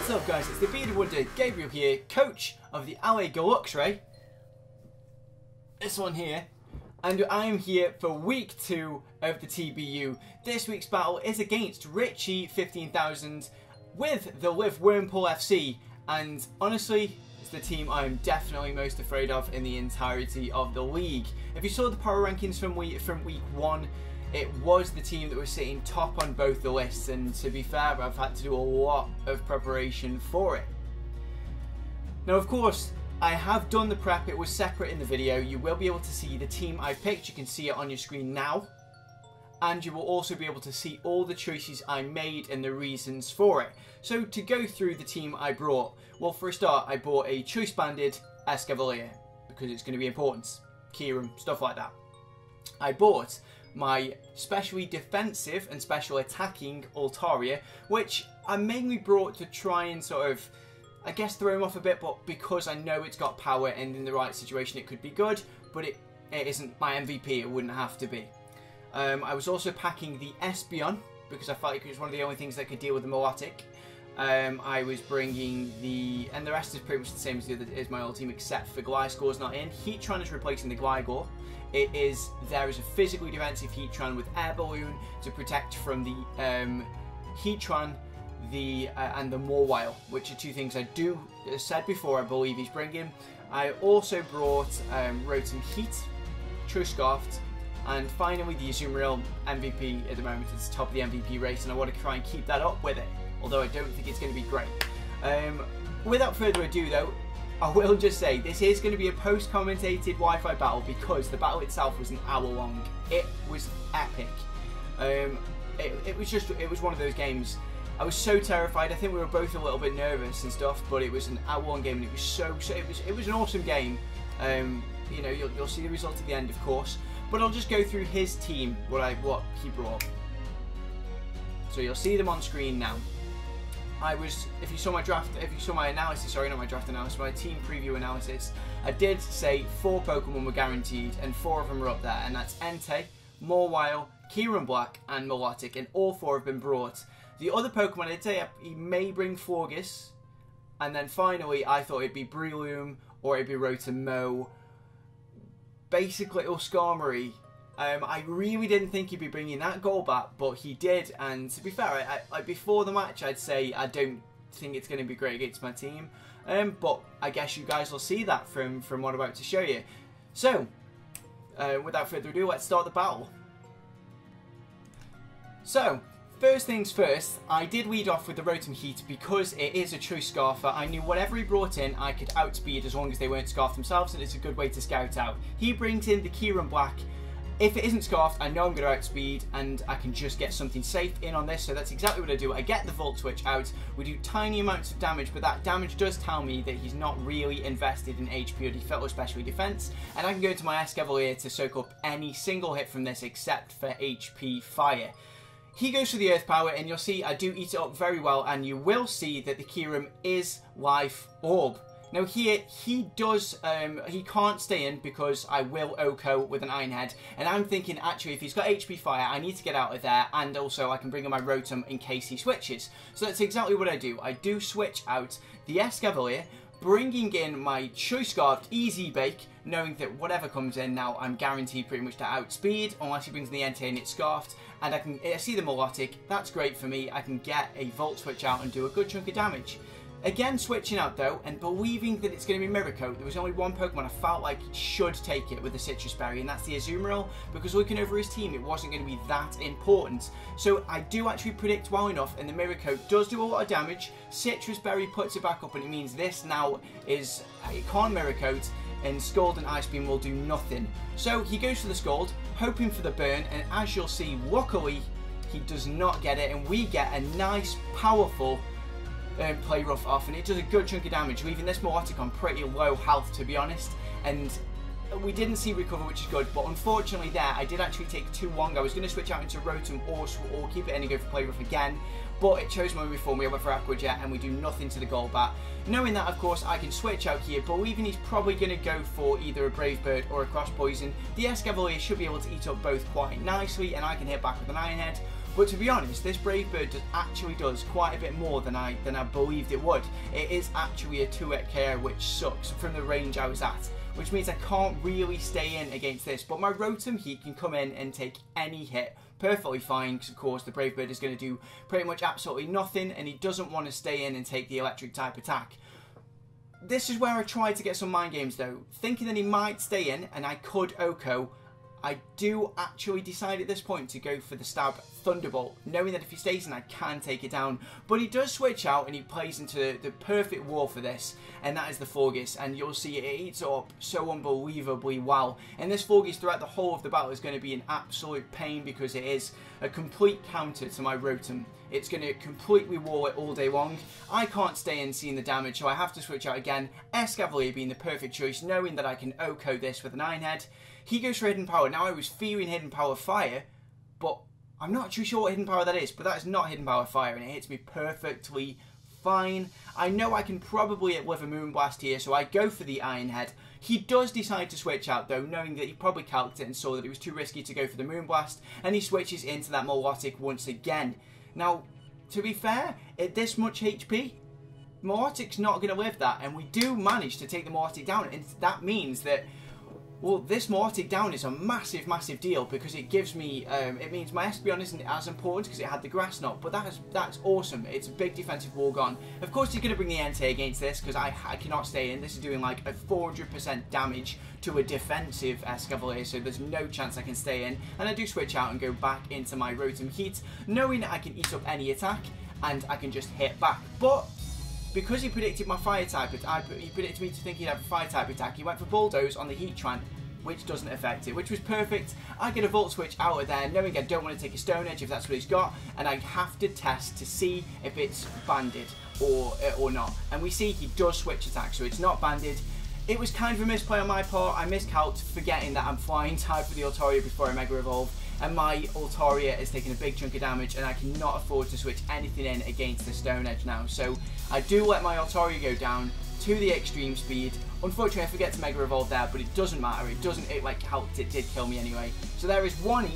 What's up guys, it's the Bearded Wonder, Gaibriul here, coach of the LA Galuxray, this one here, and I am here for week 2 of the TBU. This week's battle is against Richie 15,000 with the Livwurmple FC, and honestly, it's the team I'm definitely most afraid of in the entirety of the league. If you saw the power rankings from week 1, it was the team that was sitting top on both the lists, and to be fair, I've had to do a lot of preparation for it. Now of course, I have done the prep, it was separate in the video. You will be able to see the team I picked, you can see it on your screen now. And you will also be able to see all the choices I made and the reasons for it. So to go through the team I brought, well for a start I bought a choice banded Escavalier, because it's going to be important. Kieran, stuff like that. I bought my specially defensive and special attacking Altaria, which I mainly brought to try and sort of, I guess, throw him off a bit, but because I know it's got power and in the right situation it could be good, but it isn't my MVP, it wouldn't have to be. I was also packing the Espeon, because I felt like it was one of the only things that could deal with the Melodic. I was bringing the, and the rest is pretty much the same as my old team, except for Gliscor's not in. Heatran is replacing the Gligar. There is a physically defensive Heatran with Air Balloon to protect from the Heatran and the Mawile, which are two things I do, as said before, I believe he's bringing. I also brought Rotom-H, True Scarfed, and finally the Azumarill MVP at the moment. It's top of the MVP race, and I want to try and keep that up with it, although I don't think it's going to be great. Without further ado though, I will just say this is going to be a post-commentated Wi-Fi battle, because the battle itself was an hour long. It was epic. It was one of those games. I was so terrified. I think we were both a little bit nervous and stuff, but it was an hour-long game, and it was it was an awesome game. You know, you'll see the result at the end, of course. But I'll just go through his team, what he brought. So you'll see them on screen now. If you saw my analysis, sorry, not my draft analysis, my team preview analysis, I did say 4 Pokemon were guaranteed, and 4 of them are up there, and that's Entei, Mawile, Kieran Black, and Melodic, and all 4 have been brought. The other Pokemon, I did say he may bring Florges, and then finally, I thought it'd be Breloom, or it'd be Rotom-H, basically, or Skarmory. I really didn't think he'd be bringing that Golbat, but he did, and to be fair, before the match I'd say I don't think it's going to be great against my team, but I guess you guys will see that from what I'm about to show you. So, without further ado, let's start the battle. So, first things first, I did lead off with the Rotom-H because it is a true Scarfer. I knew whatever he brought in, I could outspeed as long as they weren't Scarfed themselves, and it's a good way to scout out. He brings in the Kieran Black. If it isn't Scarfed, I know I'm going to outspeed, and I can just get something safe in on this, so that's exactly what I do. I get the Volt Switch out, we do tiny amounts of damage, but that damage does tell me that he's not really invested in HP or Defense, or especially Defense, and I can go into my Escavalier to soak up any single hit from this except for HP Fire. He goes for the Earth Power, and you'll see I do eat it up very well, and you will see that the Kieran is Life Orb. Now here, he can't stay in because I will OHKO with an Iron Head, and I'm thinking actually if he's got HP Fire, I need to get out of there, and also I can bring in my Rotom in case he switches. So that's exactly what I do. I do switch out the Escavalier, bringing in my Choice Scarfed Easy Bake, knowing that whatever comes in now, I'm guaranteed pretty much to outspeed, unless he brings in the Entei and it's Scarfed, and I see the Melodic, that's great for me, I can get a Volt Switch out and do a good chunk of damage. Again, switching out though, and believing that it's going to be Miracle, there was only one Pokemon I felt like should take it with the Citrus Berry, and that's the Azumarill, because looking over his team, it wasn't going to be that important. So I do actually predict well enough, and the Miracle does do a lot of damage. Citrus Berry puts it back up, and it means this now is, it can't Miracle, and Scald and Ice Beam will do nothing. So he goes for the Scald, hoping for the burn, and as you'll see, luckily, he does not get it, and we get a nice, powerful Play Rough off, and it does a good chunk of damage, leaving this Melodic on pretty low health, to be honest, and we didn't see Recover, which is good, but unfortunately there, I did actually take too long. I was going to switch out into Rotom or keep it in and go for Play Rough again, but it chose my move for me. I went for Aqua Jet, and we do nothing to the Golbat. Knowing that, of course, I can switch out here, believing he's probably going to go for either a Brave Bird or a Cross Poison. The Escavalier should be able to eat up both quite nicely, and I can hit back with an Iron Head. But to be honest, this Brave Bird actually does quite a bit more than I believed it would. It is actually a 2-hit KO, which sucks from the range I was at, which means I can't really stay in against this. But my Rotom-H can come in and take any hit perfectly fine, because of course the Brave Bird is going to do pretty much absolutely nothing, and he doesn't want to stay in and take the electric type attack. This is where I tried to get some mind games though, thinking that he might stay in and I could OHKO. I do actually decide at this point to go for the stab Thunderbolt, knowing that if he stays in I can take it down. But he does switch out and he plays into the perfect wall for this, and that is the Forgus, and you'll see it eats up so unbelievably well. And this Forgus throughout the whole of the battle is going to be an absolute pain because it is a complete counter to my Rotom. It's going to completely wall it all day long. I can't stay in seeing the damage, so I have to switch out again. Escavalier being the perfect choice, knowing that I can OHKO this with an Iron Head. He goes for Hidden Power. Now I was fearing Hidden Power Fire, but I'm not too sure what Hidden Power that is, but that is not Hidden Power Fire, and it hits me perfectly fine. I know I can probably live a Moonblast here, so I go for the Iron Head. He does decide to switch out though, knowing that he probably calculated it and saw that it was too risky to go for the Moonblast, and he switches into that Milotic once again. Now, to be fair, at this much HP, Milotic's not going to live that, and we do manage to take the Milotic down, and that means that, well, this Milotic down is a massive, massive deal, because it gives me, it means my Espeon isn't as important because it had the Grass Knot, but that's awesome. It's a big defensive wall gone. Of course, he's going to bring the Entei against this, because I cannot stay in. This is doing like a 400% damage to a defensive Escavalier, so there's no chance I can stay in. And I do switch out and go back into my Rotom-H, knowing that I can eat up any attack, and I can just hit back. But because he predicted my fire type, he predicted me to think he'd have a fire type attack, he went for Bulldoze on the Heatran, which doesn't affect it, which was perfect. I get a Volt Switch out of there, knowing I don't want to take a Stone Edge if that's what he's got, and I have to test to see if it's banded or not. And we see he does switch attack, so it's not banded. It was kind of a misplay on my part. I miscalculated, forgetting that I'm flying type for the Altaria before I Mega Evolve, and my Altaria is taking a big chunk of damage, and I cannot afford to switch anything in against the Stone Edge now. So I do let my Altaria go down to the extreme speed. Unfortunately, I forget to Mega Evolve there, but it doesn't matter. It like helped. It did kill me anyway. So there is one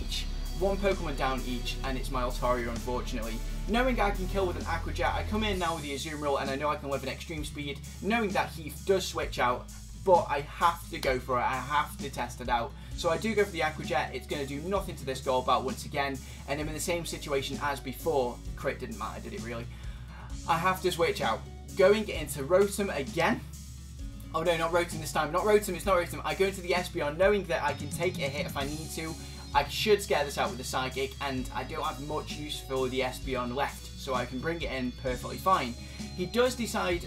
Pokemon down each, and it's my Altaria, unfortunately. Knowing I can kill with an Aqua Jet, I come in now with the Azumarill, and I know I can live in extreme speed, knowing that he does switch out, but I have to go for it. I have to test it out. So I do go for the Aqua Jet. It's going to do nothing to this Golbat once again, and I'm in the same situation as before. Crit didn't matter, did it really? I have to switch out. Going into Rotom again. Oh no, not Rotom this time. Not Rotom, it's not Rotom. I go into the Espeon knowing that I can take a hit if I need to. I should scare this out with the Psychic, and I don't have much use for the Espeon left, so I can bring it in perfectly fine. He does decide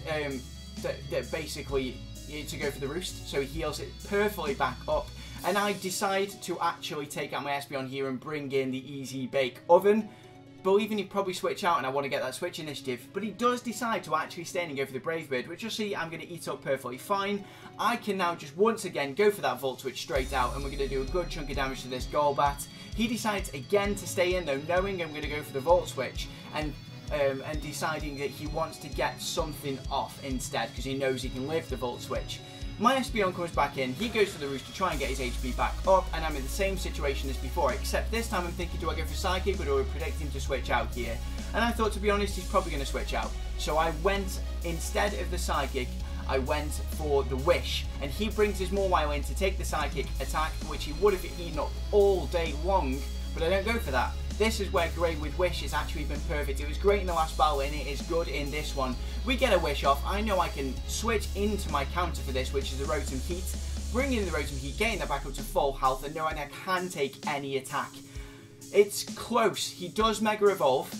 that basically to go for the Roost, so he heals it perfectly back up. And I decide to actually take out my Espeon here and bring in the Easy Bake Oven, believing he'd probably switch out and I want to get that switch initiative. But he does decide to actually stay in and go for the Brave Bird, which you'll see I'm going to eat up perfectly fine. I can now just once again go for that Volt Switch straight out, and we're going to do a good chunk of damage to this Golbat. He decides again to stay in though, knowing I'm going to go for the Volt Switch, and deciding that he wants to get something off instead, because he knows he can live the Volt Switch. My Espeon comes back in, he goes for the Roost to try and get his HP back up, and I'm in the same situation as before, except this time I'm thinking, do I go for Psychic or do I predict him to switch out here? And I thought, to be honest, he's probably going to switch out. So I went, instead of the Psychic, I went for the Wish, and he brings his Mawile in to take the Psychic attack, which he would have eaten up all day long, but I don't go for that. This is where Grey with Wish has actually been perfect. It was great in the last battle, and it is good in this one. We get a Wish off. I know I can switch into my counter for this, which is the Rotom-H. Bring in the Rotom-H, getting that back up to full health, and knowing I can take any attack. It's close. He does Mega Evolve,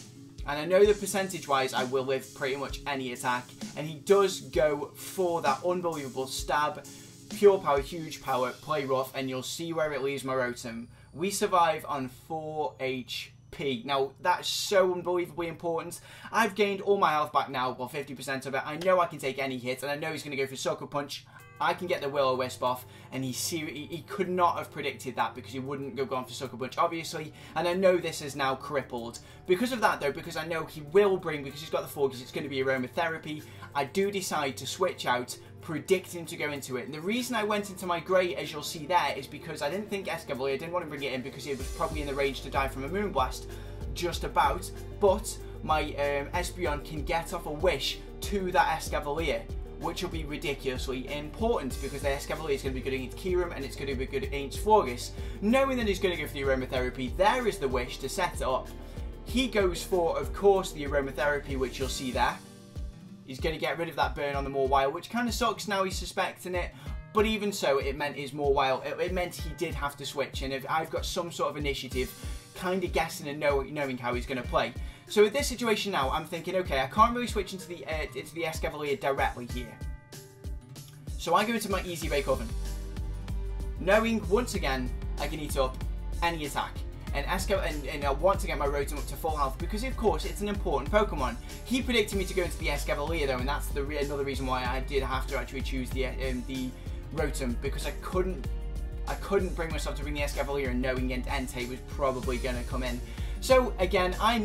and I know that percentage-wise I will live pretty much any attack, and he does go for that unbelievable stab. Pure power, huge power, play rough, and you'll see where it leaves my Rotom. We survive on 4 HP. Now, that's so unbelievably important. I've gained all my health back now, well, 50% of it. I know I can take any hit, and I know he's going to go for Sucker Punch. I can get the Will-O-Wisp off, and he could not have predicted that, because he wouldn't go on for Sucker Punch, obviously, and I know this is now crippled. Because of that, though, because I know he will bring, because he's got the Forgus, it's going to be Aromatherapy, I do decide to switch out, predicting to go into it. And the reason I went into my Grey, as you'll see there, is because I didn't think Escavalier, I didn't want to bring it in because it was probably in the range to die from a Moonblast. just about, but my Espeon can get off a wish to that Escavalier, which will be ridiculously important because the Escavalier is going to be good against Kyurem and it's going to be good against Florges. Knowing that he's going to go for the Aromatherapy, there is the wish to set it up. He goes for, of course, the Aromatherapy, which you'll see there. He's going to get rid of that burn on the Mawile, which kind of sucks now he's suspecting it. But even so, it meant his Mawile, it meant he did have to switch. And if I've got some sort of initiative, kind of guessing and knowing how he's going to play. So in this situation now, I'm thinking, okay, I can't really switch into the Escavalier directly here. So I go into my Easy Bake Oven, knowing once again I can eat up any attack. And I want to get my Rotom up to full health because, of course, it's an important Pokemon. He predicted me to go into the Escavalier though, and that's another reason why I did have to actually choose the Rotom, because I couldn't bring myself to bring the Escavalier, and knowing Entei was probably going to come in. So again, I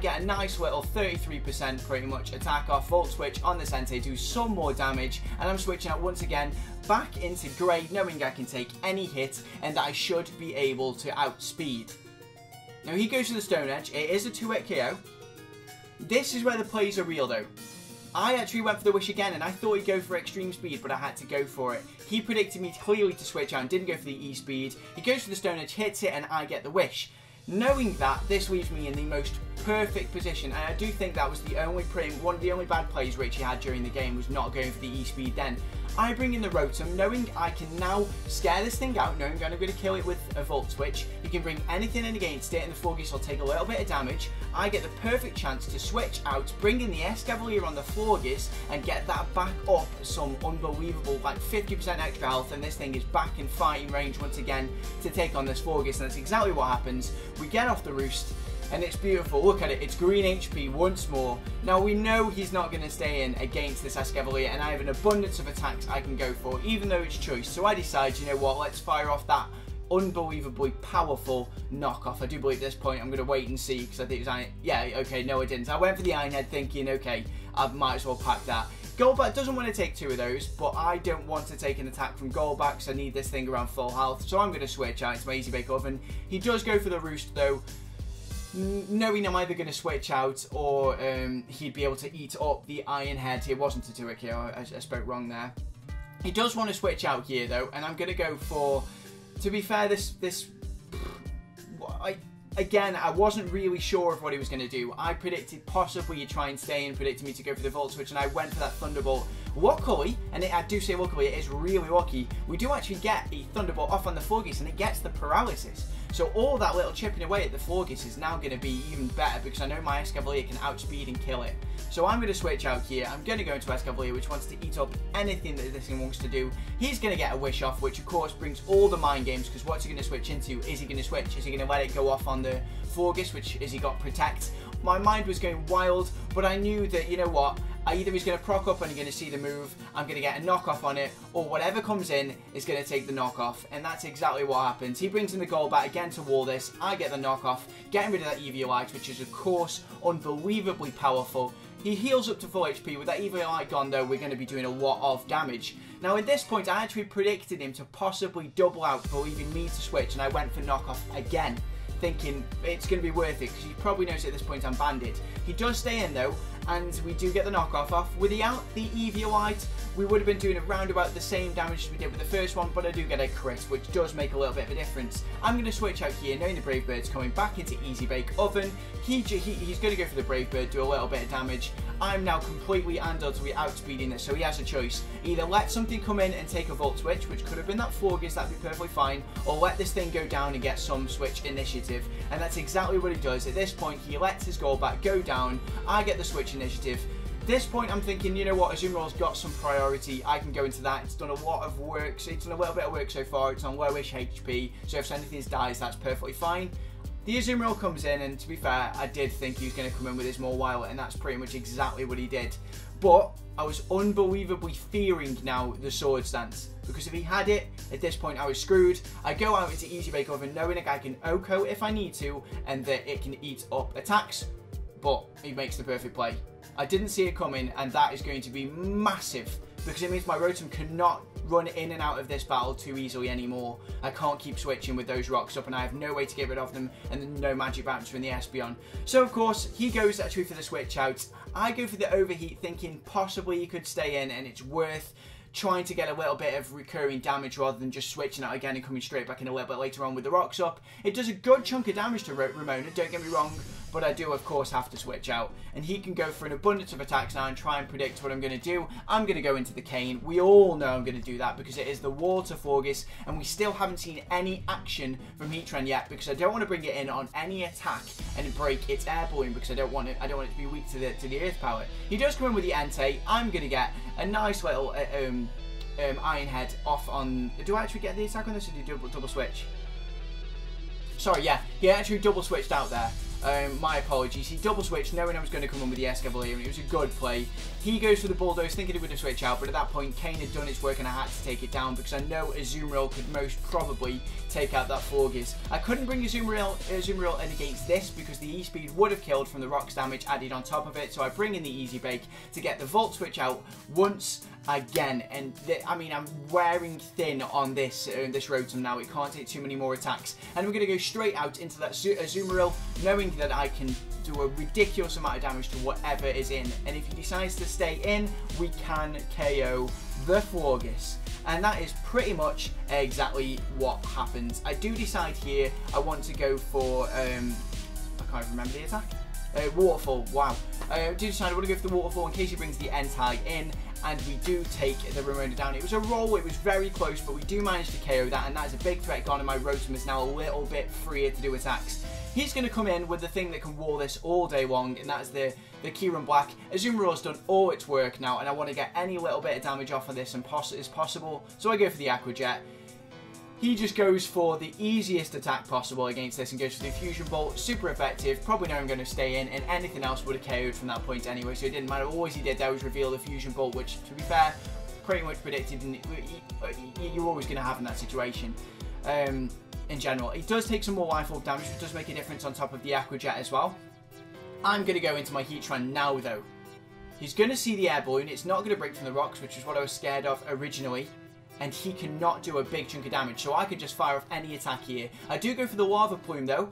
get a nice little 33% pretty much attack off, Volt Switch on this Entei, do some more damage, and I'm switching out once again back into Grey, knowing I can take any hit and that I should be able to outspeed. Now he goes to the Stone Edge, it is a 2-hit KO. This is where the plays are real though. I actually went for the Wish again and I thought he'd go for Extreme Speed, but I had to go for it. He predicted me clearly to switch out and didn't go for the E-Speed. He goes for the Stone Edge, hits it, and I get the Wish. Knowing that, this leaves me in the most perfect position, and I do think that was one of the only bad plays Richie had during the game, was not going for the E-Speed then. I bring in the Rotom, knowing I can now scare this thing out, knowing I'm going to kill it with a Volt Switch. He can bring anything in against it, and the Florges will take a little bit of damage. I get the perfect chance to switch out, bring in the Escavalier on the Florges, and get that back up some unbelievable, like 50% extra health, and this thing is back in fighting range once again to take on this Florges, and that's exactly what happens. We get off the roost, and it's beautiful. Look at it, it's green HP once more. Now we know he's not going to stay in against this Escavalier, and I have an abundance of attacks I can go for, even though it's choice. So I decide, you know what, let's fire off that unbelievably powerful knockoff. I do believe at this point I'm going to wait and see, because I think it was Iron... Yeah, okay, no I didn't. I went for the Iron Head thinking, okay, I might as well pack that. Golbat doesn't want to take 2 of those, but I don't want to take an attack from Golbat because I need this thing around full health, so I'm going to switch out into my Easy Bake Oven. He does go for the Roost though, knowing I'm either going to switch out or he'd be able to eat up the Iron Head. It wasn't a 2-hit KO, I spoke wrong there. He does want to switch out here though, and I'm going to go for, to be fair, again, I wasn't really sure of what he was going to do. I predicted possibly he'd try and stay and predicted me to go for the Volt Switch, and I went for that Thunderbolt. Luckily, and I do say luckily, it is really lucky, we do actually get a Thunderbolt off on the Florges, and it gets the paralysis. So all that little chipping away at the Florges is now going to be even better, because I know my Escavalier can outspeed and kill it. So I'm going to switch out here. I'm going to go into Escavalier, which wants to eat up anything that this thing wants to do. He's going to get a Wish off, which of course brings all the mind games, because what's he going to switch into? Is he going to switch? Is he going to let it go off on the Florges, which is he got Protect? My mind was going wild, but I knew that, you know what, either he's going to proc up and you're going to see the move, I'm going to get a knockoff on it, or whatever comes in is going to take the knockoff, and that's exactly what happens. He brings in the Golbat again to wall this, I get the knockoff, getting rid of that Eviolite, which is of course unbelievably powerful. He heals up to full HP. With that Eviolite gone though, we're going to be doing a lot of damage. Now at this point, I actually predicted him to possibly double out, believing me to switch, and I went for knockoff again, thinking it's going to be worth it, because he probably knows at this point I'm banded. He does stay in though, and we do get the knockoff off. Without the Eviolite, we would have been doing around about the same damage as we did with the first one, but I do get a crit, which does make a little bit of a difference. I'm going to switch out here, knowing the Brave Bird's coming back into Easy Bake Oven. He's going to go for the Brave Bird, do a little bit of damage. I'm now completely and utterly outspeeding this, so he has a choice. Either let something come in and take a Volt Switch, which could have been that Florges, that'd be perfectly fine, or let this thing go down and get some Switch initiative. And that's exactly what he does. At this point, he lets his Golbat go down, I get the Switch initiative. At this point, I'm thinking, you know what, Azumarill's got some priority, I can go into that. It's done a lot of work, so it's done a little bit of work so far, it's on lowish HP, so if anything dies, that's perfectly fine. The Azumarill comes in, and to be fair, I did think he was going to come in with his Mawile, and that's pretty much exactly what he did. But I was unbelievably fearing now the Sword Stance, because if he had it, at this point I was screwed. I go out into Easy Bake Oven knowing that I can OHKO if I need to, and that it can eat up attacks, but he makes the perfect play. I didn't see it coming, and that is going to be massive because it means my Rotom cannot run in and out of this battle too easily anymore. I can't keep switching with those rocks up, and I have no way to get rid of them, and no magic bouncer in the Espeon. So of course he goes actually for the switch out. I go for the overheat, thinking possibly he could stay in, and it's worth trying to get a little bit of recurring damage rather than just switching out again and coming straight back in a little bit later on with the rocks up. It does a good chunk of damage to Ramona, don't get me wrong, but I do of course have to switch out, and he can go for an abundance of attacks now and try and predict what I'm going to do. I'm going to go into the cane. We all know I'm going to do that because it is the Water Forgus, and we still haven't seen any action from Heatran yet because I don't want to bring it in on any attack and break its air balloon because I don't want it to be weak to the earth power. He does come in with the Entei. I'm going to get a nice little Iron Head off on. Do I actually get the attack on this, or do you double switch? Sorry, yeah, he actually double switched out there. My apologies. He double switched knowing I was going to come in with the Escavalier, and it was a good play. He goes for the Bulldoze thinking he would have switched out, but at that point Kane had done its work and I had to take it down because I know Azumarill could most probably take out that Forgus. I couldn't bring Azumarill in against this because the E-Speed would have killed from the Rocks damage added on top of it, so I bring in the Easy Bake to get the Volt Switch out once again. And I mean, I'm wearing thin on this Rotom now. It can't take too many more attacks, and we're going to go straight out into that Azumarill, knowing that I can do a ridiculous amount of damage to whatever is in, and if he decides to stay in, we can KO the Forgus. And that is pretty much exactly what happens. I do decide here I want to go for I can't remember the attack. Waterfall. Wow. I do decide I want to go for the Waterfall in case he brings the Entei in, and we do take the Ramona down. It was a roll, it was very close, but we do manage to KO that, and that is a big threat gone, and my Rotom is now a little bit freer to do attacks. He's going to come in with the thing that can wall this all day long, and that's the Kyurem Black. Azumarill's done all its work now, and I want to get any little bit of damage off of this as possible, so I go for the Aqua Jet. He just goes for the easiest attack possible against this and goes for the Fusion Bolt. Super effective. Probably know I'm going to stay in, and anything else would have KO'd from that point anyway, so it didn't matter. All he did there was reveal the Fusion Bolt, which, to be fair, pretty much predicted, and you're always going to have in that situation. In general, it does take some more life orb damage, which does make a difference on top of the Aqua Jet as well. I'm going to go into my Heatran now, though. He's going to see the air balloon. It's not going to break from the rocks, which is what I was scared of originally. And he cannot do a big chunk of damage, so I could just fire off any attack here. I do go for the Lava Plume, though,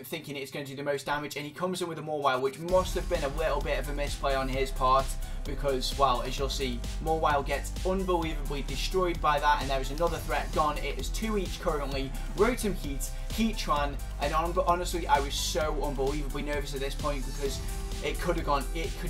thinking it's going to do the most damage, and he comes in with a Mawile, which must have been a little bit of a misplay on his part, because, well, as you'll see, Mawile gets unbelievably destroyed by that, and there is another threat gone. It is 2 each currently. Rotom Heat, Heatran, and honestly, I was so unbelievably nervous at this point because it could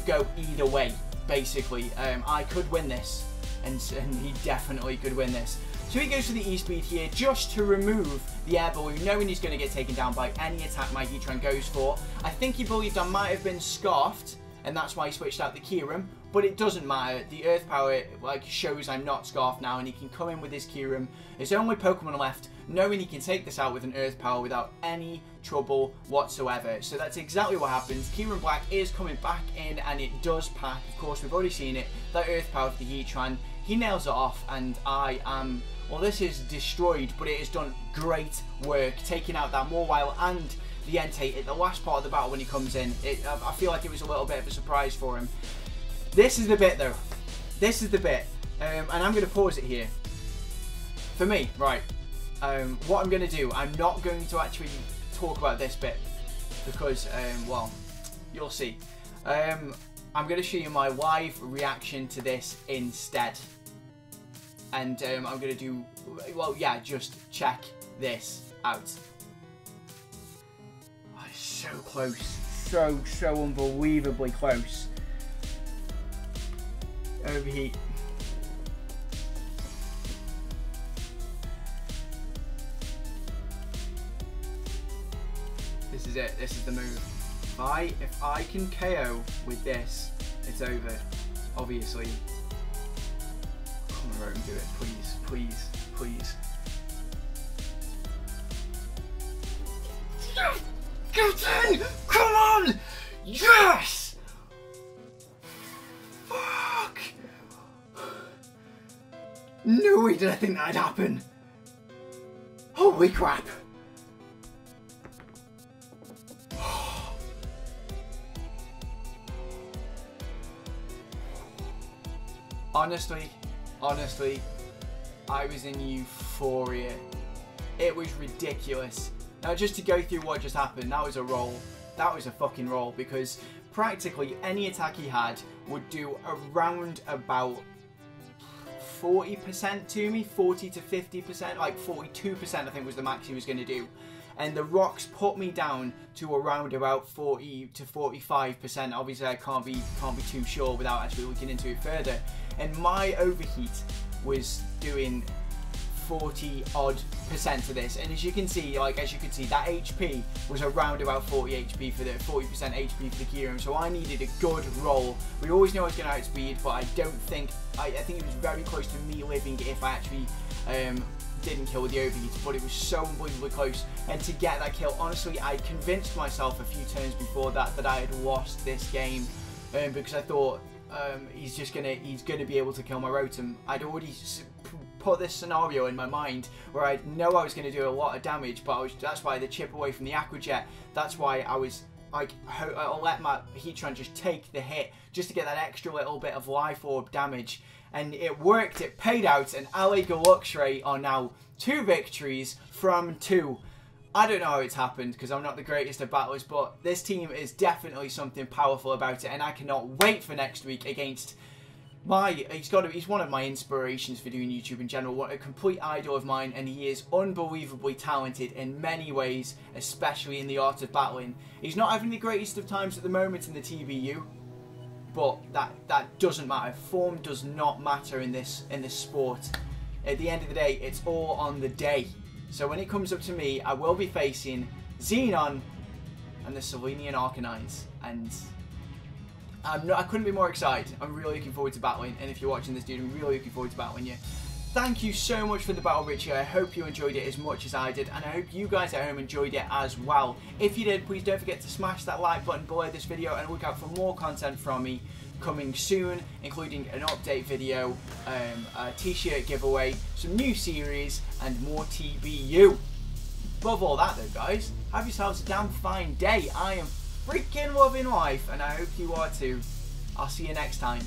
go either way, basically. I could win this, and he definitely could win this. So he goes for the E-Speed here just to remove the air balloon, knowing he's going to get taken down by any attack my Heatran goes for. I think he believed I might have been scarfed, and that's why he switched out the Kyurem, but it doesn't matter. The Earth Power shows I'm not scarfed now, and he can come in with his Kyurem. His only Pokemon left, knowing he can take this out with an Earth Power without any trouble whatsoever. So that's exactly what happens. Kyurem Black is coming back in, and it does pack. Of course, we've already seen it. That Earth Power for the Heatran. He nails it off, and I am... Well, this is destroyed, but it has done great work, taking out that Mawile and the Entei at the last part of the battle when he comes in. I feel like it was a little bit of a surprise for him. This is the bit, though. This is the bit. And I'm going to pause it here. For me, right, what I'm going to do, I'm not going to actually talk about this bit because, well, you'll see. I'm going to show you my live reaction to this instead. And I'm going to do, well, yeah, just check this out. Oh, it's so close. So unbelievably close. Overheat. This is it. This is the move. If I can KO with this, it's over. Obviously. Come on, Rotom, do it, please, please, please. Get in! Come on! Yes! Fuck! No way did I think that'd happen. Holy crap! Honestly, I was in euphoria. It was ridiculous. Now, just to go through what just happened, that was a roll. That was a fucking roll, because practically any attack he had would do around about 40% to me, 40 to 50%, like 42% I think was the max he was going to do. And the rocks put me down to around about 40 to 45%. Obviously I can't be too sure without actually looking into it further. And my overheat was doing 40 odd % of this, and as you can see, that HP was around about 40 HP for the 40% HP for the Kyurem, so I needed a good roll. We always know I was going to outspeed, but I think it was very close to me living if I actually didn't kill with the overheat, but it was so unbelievably close. And to get that kill, honestly, I convinced myself a few turns before that I had lost this game, because I thought he's gonna be able to kill my Rotom. I'd already put this scenario in my mind where I know I was going to do a lot of damage, but that's why the chip away from the Aqua Jet, that's why I was like, I'll let my Heatran just take the hit just to get that extra little bit of life orb damage, and it worked. It paid out, and LA Galuxray are now 2 victories from 2. I don't know how it's happened because I'm not the greatest at battlers, but this team is definitely something powerful about it, and I cannot wait for next week against he's one of my inspirations for doing YouTube in general, a complete idol of mine, and he is unbelievably talented in many ways, especially in the art of battling. He's not having the greatest of times at the moment in the TBU, but that doesn't matter. Form does not matter in this sport. At the end of the day, it's all on the day. So when it comes up to me, I will be facing Xenon and the Selenian Arcanines, and I couldn't be more excited. I'm really looking forward to battling, and if you're watching this, dude, I'm really looking forward to battling you. Thank you so much for the battle, Richie. I hope you enjoyed it as much as I did, and I hope you guys at home enjoyed it as well. If you did, please don't forget to smash that like button below this video, and look out for more content from me coming soon, including an update video, a t-shirt giveaway, some new series, and more TBU. Above all that though, guys, have yourselves a damn fine day. I am freaking loving life, and I hope you are too. I'll see you next time.